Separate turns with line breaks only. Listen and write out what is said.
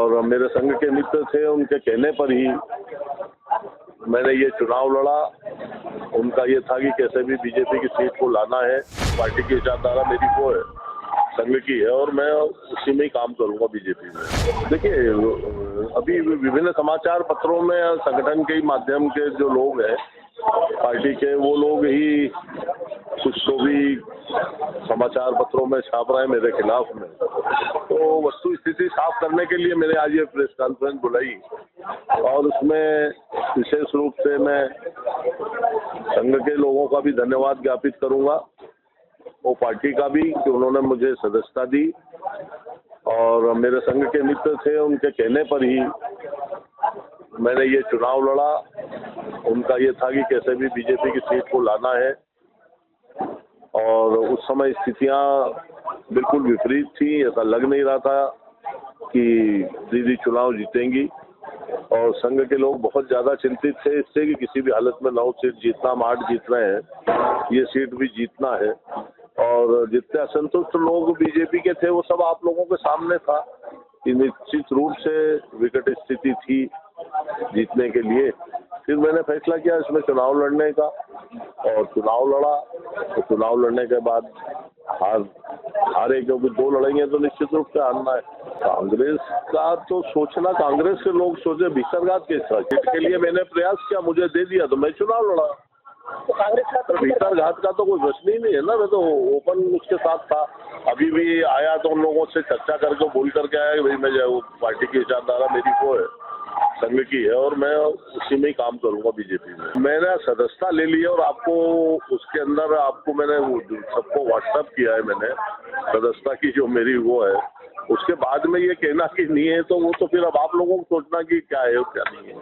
और मेरे संघ के मित्र थे, उनके कहने पर ही मैंने ये चुनाव लड़ा। उनका ये था कि कैसे भी बीजेपी की सीट को लाना है। पार्टी की विचारधारा मेरी वो है, संघ की है, और मैं उसी में ही काम करूंगा बीजेपी में। देखिए, अभी विभिन्न समाचार पत्रों में संगठन के माध्यम के जो लोग हैं पार्टी के, वो लोग ही कुछ तो भी समाचार पत्रों में छाप रहे हैं मेरे खिलाफ में। तो वस्तु स्थिति साफ करने के लिए मैंने आज ये प्रेस कॉन्फ्रेंस बुलाई, और उसमें विशेष रूप से मैं संघ के लोगों का भी धन्यवाद ज्ञापित करूंगा, वो पार्टी का भी, कि उन्होंने मुझे सदस्यता दी। और मेरे संघ के मित्र थे, उनके कहने पर ही मैंने ये चुनाव लड़ा। उनका ये था कि कैसे भी बीजेपी की सीट को लाना है, और उस समय स्थितियां बिल्कुल विपरीत थी। ऐसा लग नहीं रहा था कि दीदी चुनाव जीतेंगी, और संघ के लोग बहुत ज़्यादा चिंतित थे इससे कि किसी भी हालत में 9 सीट जीतना, हम 8 जीत रहे हैं, ये सीट भी जीतना है। और जितने असंतुष्ट लोग बीजेपी के थे वो सब आप लोगों के सामने था कि निश्चित रूप से विकट स्थिति थी जीतने के लिए। फिर मैंने फैसला किया इसमें चुनाव लड़ने का, और चुनाव लड़ा। तो चुनाव लड़ने के बाद हारे, क्योंकि 2 लड़ेंगे तो निश्चित रूप से हारना है। कांग्रेस का तो सोचना, कांग्रेस के लोग सोचे भीतरघात के सीट के लिए मैंने प्रयास किया, मुझे दे दिया तो मैं चुनाव लड़ा।
तो कांग्रेस का
भीतरघात का तो कोई प्रश्न ही नहीं है ना, मैं तो ओपन उसके साथ था। अभी भी आया तो उन लोगों से चर्चा करके बोल करके आया कि भाई मैं जो पार्टी की विचारधारा मेरी वो है, संघ की है, और मैं उसी में ही काम करूंगा बीजेपी में। मैंने सदस्यता ले ली है, और आपको उसके अंदर आपको मैंने सबको व्हाट्सएप किया है मैंने, सदस्यता की जो मेरी वो है। उसके बाद में ये कहना कि नहीं है, तो वो तो फिर अब आप लोगों को सोचना कि क्या है और क्या नहीं है।